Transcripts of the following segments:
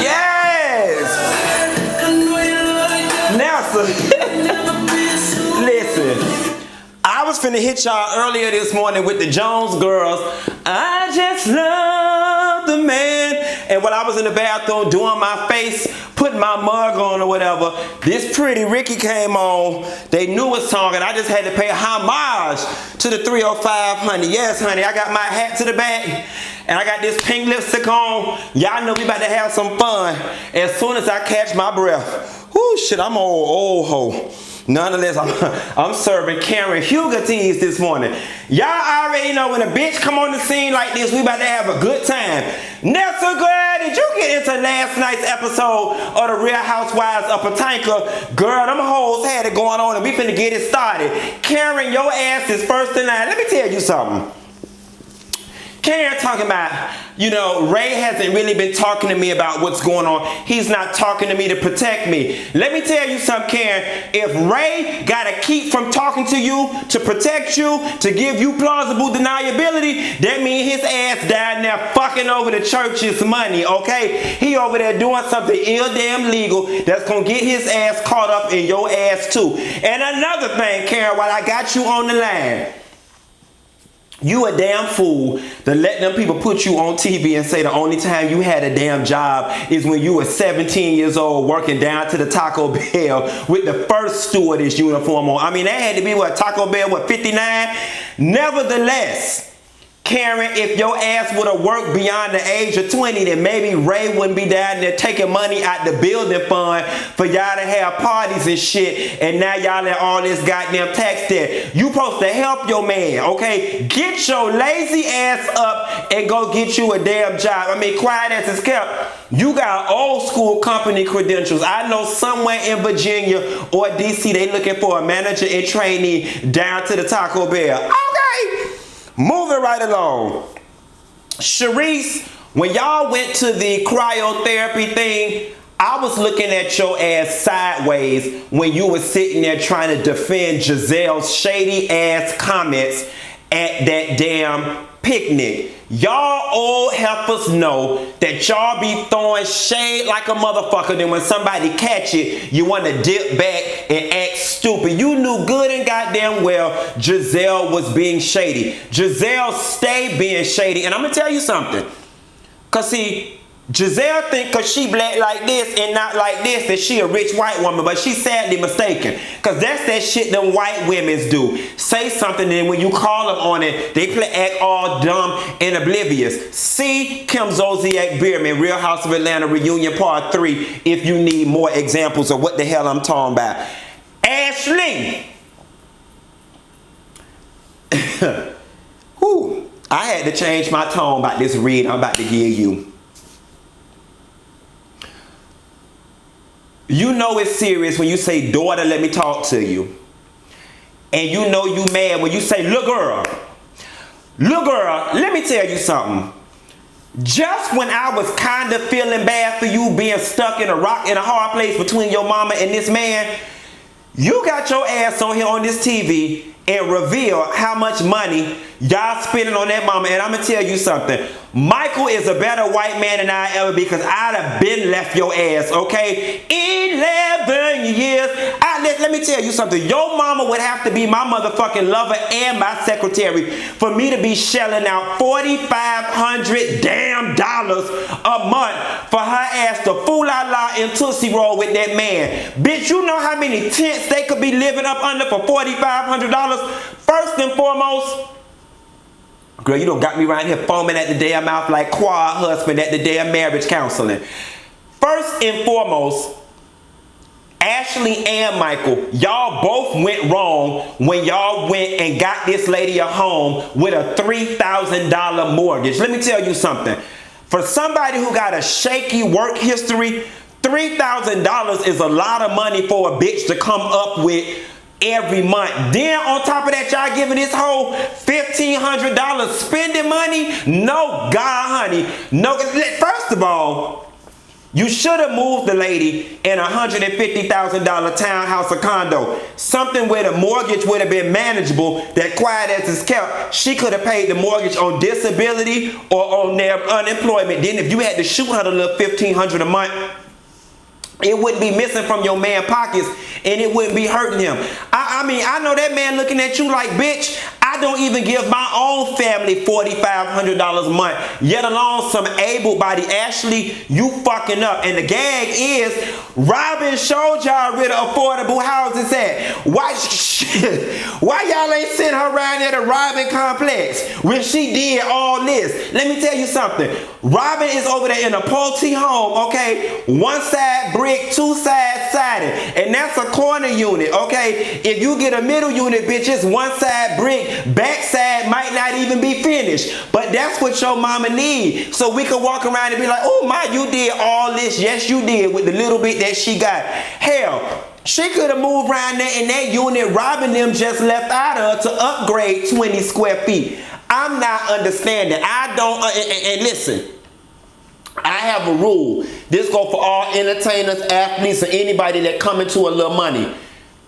Yes. Now, listen. I was finna hit y'all earlier this morning with the Jones Girls. I just love the man. And while I was in the bathroom doing my face, putting my mug on or whatever, this Pretty Ricky came on, they newest song, and I just had to pay homage to the 305, honey. Yes, honey, I got my hat to the back, and I got this pink lipstick on. Y'all know we about to have some fun as soon as I catch my breath. Whoo, shit, I'm old ho. Nonetheless, I'm serving Karen Hugerties this morning. Y'all already know when a bitch come on the scene like this, we about to have a good time. Nelson, girl, did you get into last night's episode of the Real Housewives of Potomac? Girl, them hoes had it going on and we finna get it started. Karen, your ass is first in line. Let me tell you something. Karen talking about, you know, Ray hasn't really been talking to me about what's going on. He's not talking to me to protect me. Let me tell you something, Karen. If Ray gotta keep from talking to you to protect you, to give you plausible deniability, that means his ass down there fucking over the church's money, okay? He over there doing something ill damn legal that's gonna get his ass caught up in your ass too. And another thing, Karen, while I got you on the line, you a damn fool to let them people put you on TV and say the only time you had a damn job is when you were 17 years old working down to the Taco Bell with the first stewardess uniform on. I mean, that had to be what, Taco Bell, what, 59? Nevertheless, Karen, if your ass would have worked beyond the age of 20, then maybe Ray wouldn't be down there taking money out the building fund for y'all to have parties and shit, and now y'all in all this goddamn tax debt. You supposed to help your man, okay? Get your lazy ass up and go get you a damn job. I mean, quiet as it's kept. You got old school company credentials. I know somewhere in Virginia or DC they looking for a manager and trainee down to the Taco Bell. Okay. Moving right along. Sharice, when y'all went to the cryotherapy thing, I was looking at your ass sideways when you were sitting there trying to defend Giselle's shady ass comments at that damn picnic. Y'all old heifers know that y'all be throwing shade like a motherfucker. Then when somebody catch it, you want to dip back and act stupid. You knew good and goddamn well Giselle was being shady. Giselle stayed being shady. And I'm going to tell you something. Because see, Giselle think because she black like this and not like this that she a rich white woman, but she's sadly mistaken. Because that's that shit them white women's do. Say something and when you call them on it, they act all dumb and oblivious. See Kim Zolciak Bierman, Real House of Atlanta Reunion Part 3 if you need more examples of what the hell I'm talking about. Ashley. Whew. I had to change my tone about this read I'm about to give you. You know it's serious when you say, daughter, let me talk to you. And you know you mad when you say, look girl, let me tell you something. Just when I was kind of feeling bad for you being stuck in a rock in a hard place between your mama and this man, you got your ass on here on this TV and reveal how much money y'all spending on that mama. And I'm going to tell you something. Michael is a better white man than I ever be because I'd have been left your ass, okay? 11 years. Let me tell you something. Your mama would have to be my motherfucking lover and my secretary for me to be shelling out $4,500 damn dollars a month for her ass to fool-la-la and Tootsie Roll with that man. Bitch, you know how many tents they could be living up under for $4,500? First and foremost, girl, you done got me right here foaming at the damn mouth like quad husband at the damn marriage counseling. First and foremost, Ashley and Michael, y'all both went wrong when y'all went and got this lady a home with a $3,000 mortgage. Let me tell you something. For somebody who got a shaky work history, $3,000 is a lot of money for a bitch to come up with every month. Then on top of that, y'all giving this whole $1,500 spending money? No, God, honey. No. First of all, You should have moved the lady in a $150,000 townhouse or condo. Something where the mortgage would have been manageable, that quiet as it's kept. She could have paid the mortgage on disability or on their unemployment. Then if you had to shoot her a little $1,500 a month, it wouldn't be missing from your man's pockets and it wouldn't be hurting him. I mean, I know that man looking at you like, bitch, I don't even give my own family $4,500 a month, yet alone some able-bodied. Ashley, you fucking up. And the gag is, Robyn showed y'all where the affordable houses at. Why y'all ain't sent her around there to Robyn complex when she did all this? Let me tell you something. Robyn is over there in a Pulte home, okay? One side brick, two sides sided. And that's a corner unit, okay? If you get a middle unit, bitch, it's one side brick. Backside might not even be finished, but that's what your mama need. So we can walk around and be like, oh my, you did all this. Yes, you did, with the little bit that she got. Hell, she could have moved around there in that unit Robyn them just left out of to upgrade 20 square feet. I'm not understanding. I don't, and listen, I have a rule. This go for all entertainers, athletes, or anybody that come into a little money.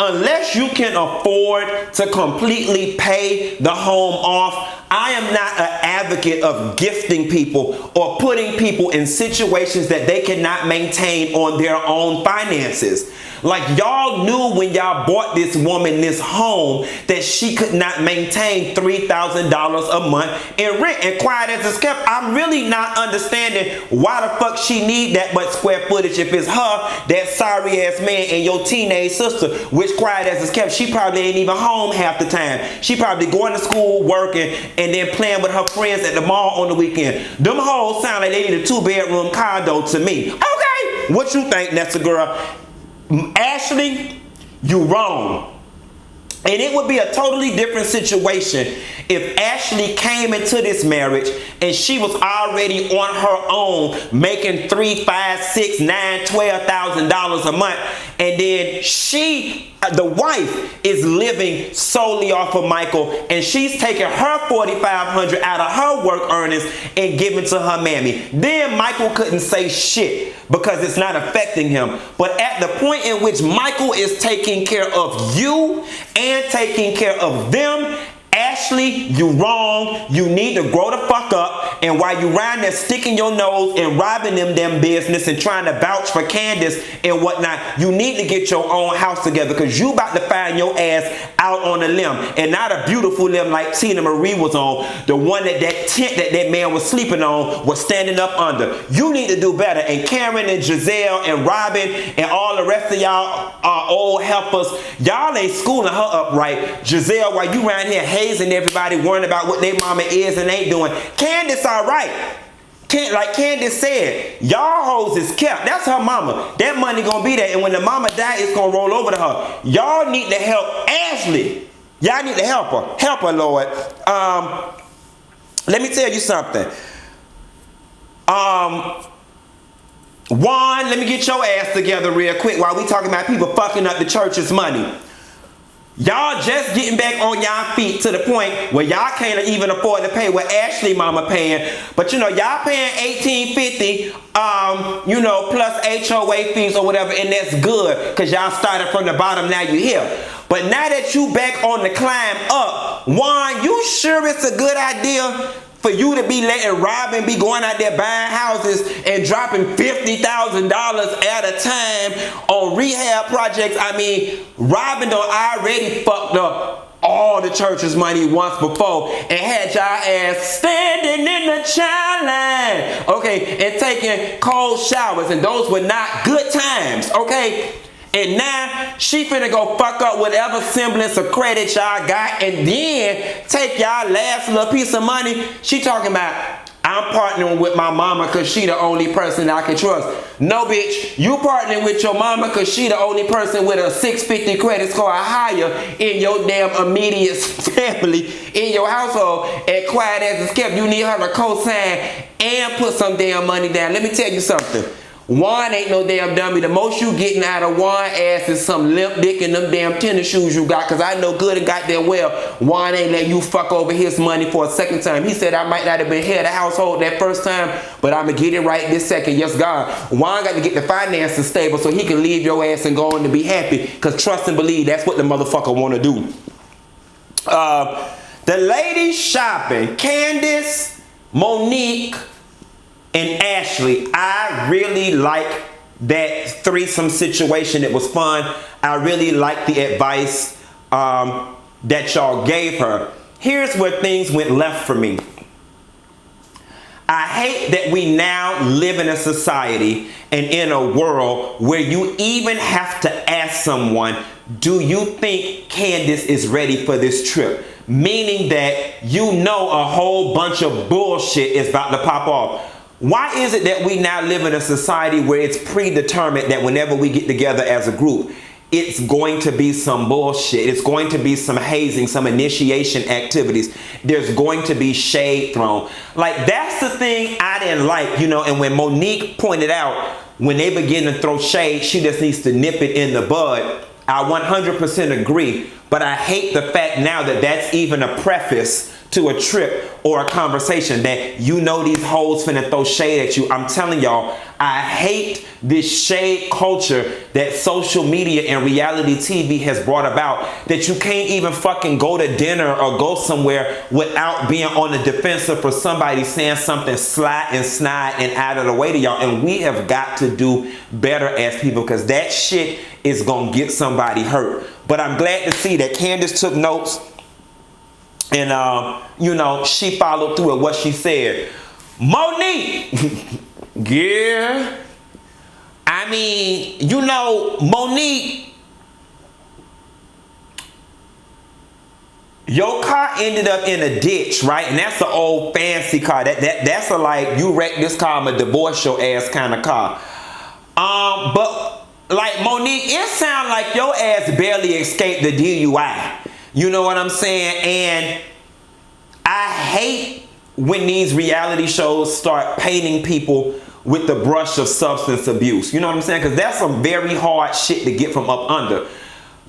Unless you can afford to completely pay the home off, I am not an advocate of gifting people or putting people in situations that they cannot maintain on their own finances. Like, y'all knew when y'all bought this woman this home that she could not maintain $3,000 a month in rent. And quiet as it's kept, I'm really not understanding why the fuck she need that much square footage if it's her, that sorry ass man, and your teenage sister, which quiet as it's kept, she probably ain't even home half the time. She probably going to school, working, and then playing with her friends at the mall on the weekend. Them hoes sound like they need a 2-bedroom condo to me. Okay, what you think, Nessa girl? Ashley, you wrong. And it would be a totally different situation if Ashley came into this marriage and she was already on her own making $3,000, $5,000, $6,000, $9,000, $12,000 a month, and then she, the wife, is living solely off of Michael, and she's taking her $4,500 out of her work earnings and giving to her mammy. Then Michael couldn't say shit because it's not affecting him. But at the point in which Michael is taking care of you and taking care of them, Ashley, you wrong. You need to grow the fuck up. And while you around there sticking your nose and robbing them business and trying to vouch for Candiace and whatnot, you need to get your own house together, because you about to find your ass out on a limb, and not a beautiful limb like Tina Marie was on, the one that tent that man was sleeping on was standing up under. You need to do better. And Karen and Giselle and Robyn and all the rest of y'all old helpers, y'all ain't schooling her up right. Giselle, while you around here hazing everybody, worrying about what their mama is and ain't doing. Candiace all right. Like Candiace said, y'all hoes is kept. That's her mama. That money gonna be there, and when the mama die, it's gonna roll over to her. Y'all need to help Ashley. Y'all need to help her. Help her, Lord. Let me tell you something. Juan, let me get your ass together real quick while we talking about people fucking up the church's money. Y'all just getting back on y'all feet to the point where y'all can't even afford to pay what Ashley mama paying. But you know, y'all paying $1,850, you know, plus HOA fees or whatever, and that's good because y'all started from the bottom, now you here. But now that you back on the climb up, Juan, you sure it's a good idea for you to be letting Robyn be going out there buying houses and dropping $50,000 at a time on rehab projects? I mean, Robyn done already fucked up all the church's money once before and had y'all ass standing in the child line, okay, and taking cold showers, and those were not good times, okay? And now she finna go fuck up whatever semblance of credit y'all got, and then take y'all last little piece of money. She talking about, I'm partnering with my mama because she the only person I can trust. No, bitch, you partnering with your mama because she the only person with a 650 credit score or higher in your damn immediate family, in your household. And quiet as it's kept, you need her to co-sign and put some damn money down. Let me tell you something. Juan ain't no damn dummy. The most you getting out of Juan ass is some limp dick and them damn tennis shoes you got. Cause I know good and goddamn well Juan ain't let you fuck over his money for a second time. He said I might not have been head of the household that first time, but I'ma get it right this second. Yes, God. Juan got to get the finances stable so he can leave your ass and go on to be happy. Cause trust and believe, that's what the motherfucker wanna do. The ladies shopping, Candiace, Monique, and Ashley, I really like that threesome situation. It was fun. I really like the advice that y'all gave her. Here's where things went left for me. I hate that we now live in a society and in a world where you even have to ask someone, do you think Candiace is ready for this trip? Meaning that you know a whole bunch of bullshit is about to pop off. Why is it that we now live in a society where it's predetermined that whenever we get together as a group, it's going to be some bullshit. It's going to be some hazing, some initiation activities. There's going to be shade thrown. Like, that's the thing I didn't like, you know, and when Monique pointed out, when they begin to throw shade, she just needs to nip it in the bud. I 100% agree, but I hate the fact now that that's even a preface to a trip or a conversation, that you know these hoes finna throw shade at you. I'm telling y'all, I hate this shade culture that social media and reality TV has brought about, that you can't even fucking go to dinner or go somewhere without being on the defensive for somebody saying something sly and snide and out of the way to y'all. And we have got to do better as people, because that shit is gonna get somebody hurt. But I'm glad to see that Candiace took notes. And, you know, she followed through with what she said. Monique! Yeah. I mean, you know, Monique, your car ended up in a ditch, right? And that's an old fancy car. That's a like, you wrecked this car, I'm a divorce your ass kind of car. But like Monique, it sounds like your ass barely escaped the DUI. You know what I'm saying? And I hate when these reality shows start painting people with the brush of substance abuse. You know what I'm saying? Because that's some very hard shit to get from up under.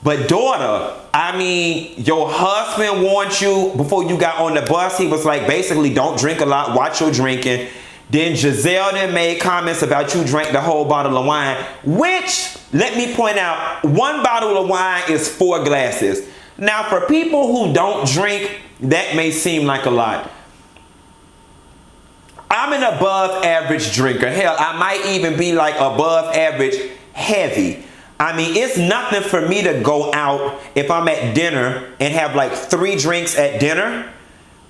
But daughter, I mean, your husband warned you before you got on the bus. He was like, basically, don't drink a lot, watch your drinking. Then Giselle then made comments about you drank the whole bottle of wine, which, let me point out, one bottle of wine is 4 glasses. Now, for people who don't drink, that may seem like a lot. I'm an above average drinker. Hell, I might even be like above average heavy. I mean, it's nothing for me to go out if I'm at dinner and have like 3 drinks at dinner.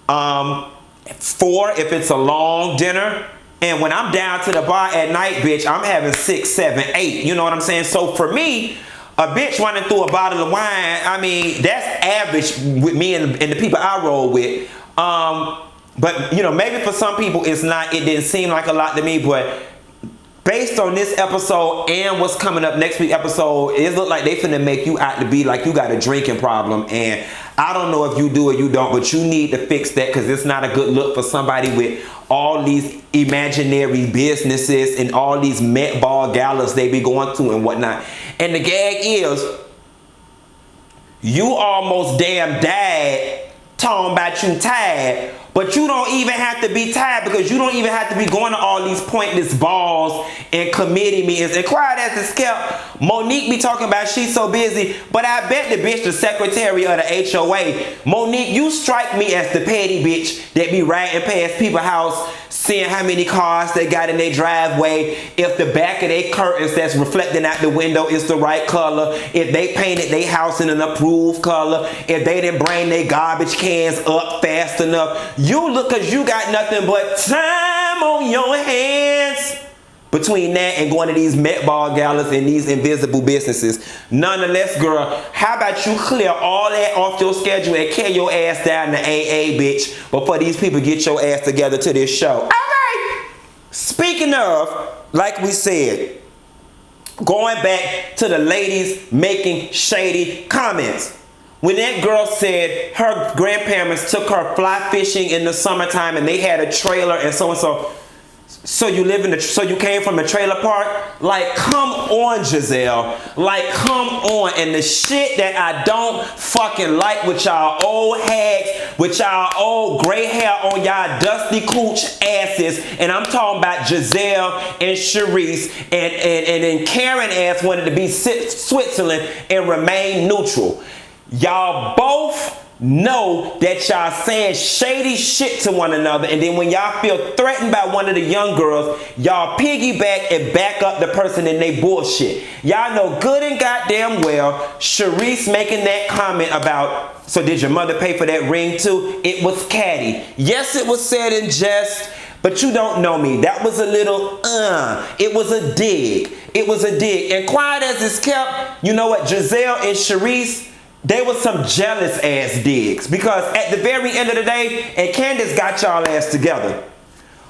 4 if it's a long dinner. And when I'm down to the bar at night, bitch, I'm having 6, 7, 8. You know what I'm saying? So for me, a bitch running through a bottle of wine, I mean, that's average with me and the people I roll with. But, you know, maybe for some people it's not, it didn't seem like a lot to me, but based on this episode and what's coming up next week's episode, it look like they finna make you out to be like you got a drinking problem. And I don't know if you do or you don't, but you need to fix that, because it's not a good look for somebody with all these imaginary businesses and all these Met Ball galas they be going to and whatnot. And the gag is, you almost damn died talking about you tired, but you don't even have to be tired, because you don't even have to be going to all these pointless balls and committee meetings. And quiet as it's kept, Monique be talking about she's so busy, but I bet the bitch the secretary of the HOA. Monique, you strike me as the petty bitch that be riding past people's house, seeing how many cars they got in their driveway, if the back of their curtains that's reflecting out the window is the right color, if they painted their house in an approved color, if they didn't bring their garbage cans up fast enough. You look, because you got nothing but time on your hands between that and going to these Met Ball galas and these invisible businesses. Nonetheless, girl, how about you clear all that off your schedule and carry your ass down to AA, bitch, before these people get your ass together to this show. All right. Speaking of, like we said, going back to the ladies making shady comments. When that girl said her grandparents took her fly fishing in the summertime and they had a trailer and so. So you came from a trailer park? Like, come on, Giselle. Like, come on. And the shit that I don't fucking like with y'all old hags, with y'all old gray hair on y'all dusty cooch asses, and I'm talking about Giselle and Sharice, and then Karen ass wanted to be Switzerland and remain neutral. Y'all both know that y'all saying shady shit to one another, and then when y'all feel threatened by one of the young girls, y'all piggyback and back up the person in they bullshit. Y'all know good and goddamn well Sharice making that comment about, so did your mother pay for that ring too? It was catty. Yes, it was said in jest, but you don't know me. That was a little, it was a dig. It was a dig. And quiet as it's kept, you know what, Giselle and Sharice, they were some jealous ass digs, because at the very end of the day, and Candiace got y'all ass together,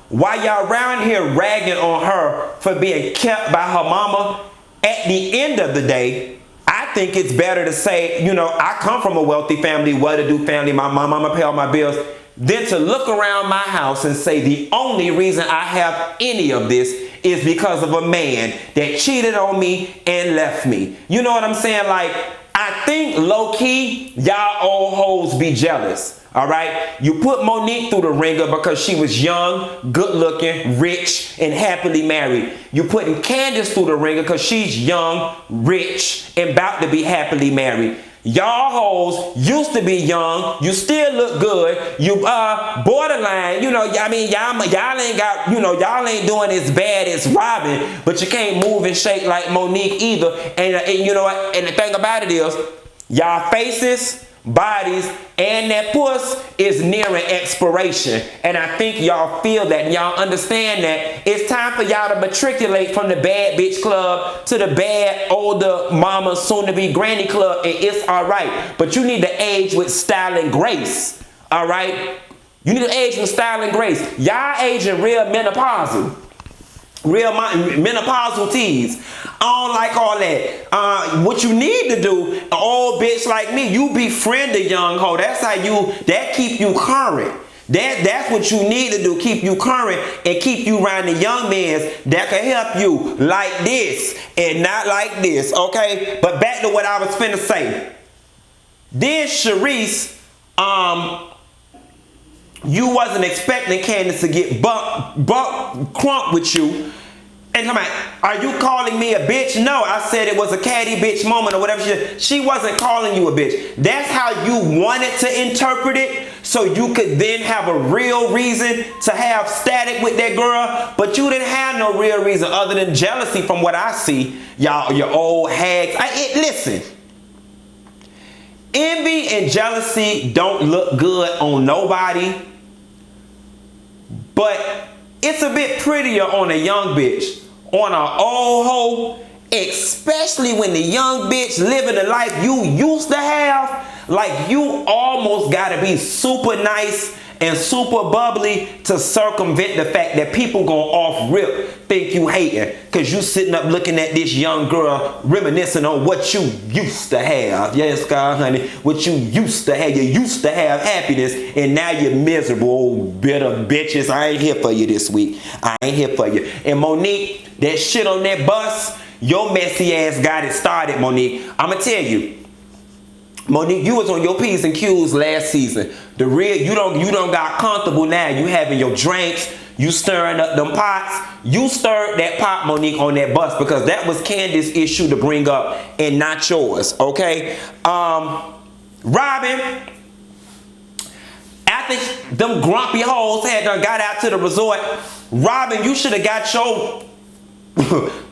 while y'all around here ragging on her for being kept by her mama, at the end of the day, I think it's better to say, you know, I come from a wealthy family, well-to-do family, my mama pay all my bills, than to look around my house and say the only reason I have any of this is because of a man that cheated on me and left me. You know what I'm saying? Like, I think low-key, y'all old hoes be jealous, all right? You put Monique through the ringer because she was young, good-looking, rich, and happily married. You putting Candiace through the ringer because she's young, rich, and about to be happily married. Y'all hoes used to be young. You still look good. You borderline. You know, I mean, y'all ain't got, you know, y'all ain't doing as bad as Robyn, but you can't move and shake like Monique either. And you know what? And the thing about it is, y'all faces, bodies, and that puss is nearing expiration. And I think y'all feel that and y'all understand that it's time for y'all to matriculate from the bad bitch club to the bad older mama soon to be granny club, and it's all right. But you need to age with style and grace. All right? You need to age with style and grace. Y'all aging real menopausal. Real menopausal teas. I don't like all that. What you need to do, an old bitch like me, you befriend a young hoe. That's how that keep you current. That's what you need to do, keep you current and keep you around the young men that can help you like this and not like this, okay? But back to what I was finna say. Then Sharice, you wasn't expecting Candiace to get crunk with you. And come on, are you calling me a bitch? No, I said it was a catty bitch moment or whatever. She wasn't calling you a bitch. That's how you wanted to interpret it, so you could then have a real reason to have static with that girl. But you didn't have no real reason other than jealousy from what I see. Y'all, your old hags. Listen. Envy and jealousy don't look good on nobody. But it's a bit prettier on a young bitch. On an old hoe, especially when the young bitch living the life you used to have. Like, you almost gotta be super nice and super bubbly to circumvent the fact that people gonna off rip think you hating, cause you sitting up looking at this young girl reminiscing on what you used to have. Yes, God, honey, what you used to have. You used to have happiness, and now you're miserable, old bitter bitches. I ain't here for you this week. I ain't here for you. And Monique, that shit on that bus, your messy ass got it started, Monique. I'ma tell you. Monique, you was on your P's and Q's last season. The real, you don't got comfortable now. You having your drinks, you stirring up them pots. You stirred that pot, Monique, on that bus, because that was Candiace's issue to bring up and not yours, okay? Robyn, after them grumpy hoes had done got out to the resort, Robyn, you should have got your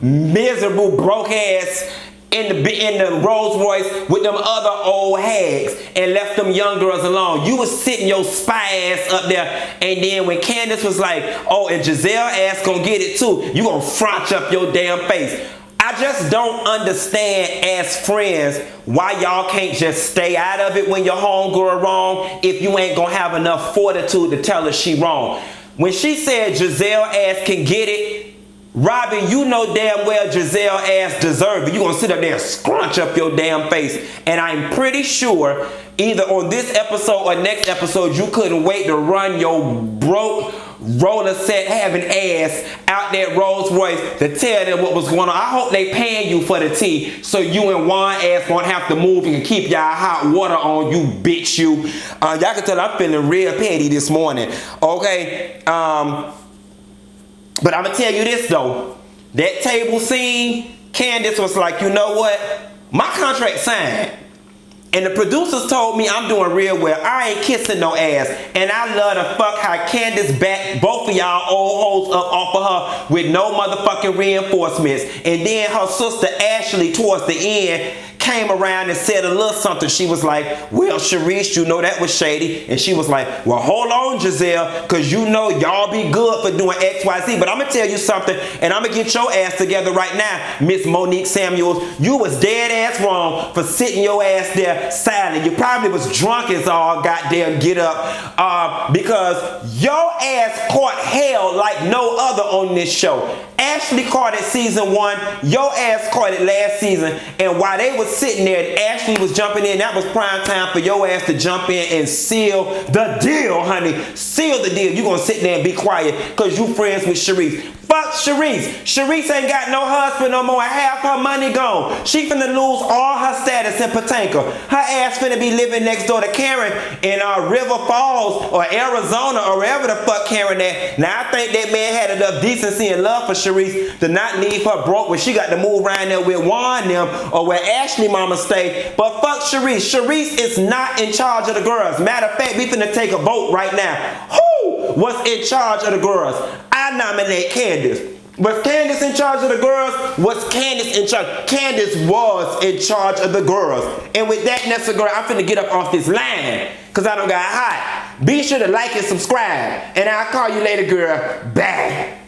miserable broke ass in the Rolls Royce with them other old hags and left them young girls alone. You was sitting your spy ass up there, and then when Candiace was like, oh, and Giselle ass gonna get it too, you gonna fronch up your damn face. I just don't understand as friends why y'all can't just stay out of it when your homegirl wrong if you ain't gonna have enough fortitude to tell her she wrong. When she said Giselle ass can get it, Robyn, you know damn well Giselle ass deserve it. You gonna sit up there and scrunch up your damn face. And I'm pretty sure either on this episode or next episode, you couldn't wait to run your broke, roller set having ass out there Rolls Royce to tell them what was going on. I hope they paying you for the tea so you and Juan ass won't have to move and keep y'all hot water on, you bitch you. Y'all can tell I'm feeling real petty this morning. Okay, but I'm gonna tell you this though. That table scene, Candiace was like, you know what? My contract signed. And the producers told me I'm doing real well. I ain't kissing no ass. And I love to fuck how Candiace backed both of y'all old hoes up off of her with no motherfucking reinforcements. And then her sister Ashley towards the end came around and said a little something. She was like, well, Sharice, you know that was shady. And she was like, well, hold on, Giselle, because you know y'all be good for doing X, Y, Z. But I'm going to tell you something, and I'm going to get your ass together right now, Miss Monique Samuels. You was dead ass wrong for sitting your ass there silent. You probably was drunk as all goddamn get up because your ass caught hell like no other on this show. Ashley caught it season 1. Your ass caught it last season. And while they was sitting there, Ashley was jumping in. That was prime time for your ass to jump in and seal the deal, honey. Seal the deal. You gonna sit there and be quiet because you friends with Sharice. Fuck Sharice. Sharice ain't got no husband no more. Half her money gone. She finna lose all her status in Potomac. Her ass finna be living next door to Karen in River Falls or Arizona or wherever the fuck Karen at. Now I think that man had enough decency and love for Sharice to not leave her broke when she got to move around there with Juan them or where Ashley mama stay. But fuck Sharice. Sharice is not in charge of the girls. Matter of fact, we finna take a vote right now. Who was in charge of the girls? I nominate Candiace. Was Candiace in charge of the girls? Was Candiace in charge? Candiace was in charge of the girls. And with that, Nessa girl, I'm finna get up off this line because I done got hot. Be sure to like and subscribe. And I'll call you later, girl. Bye.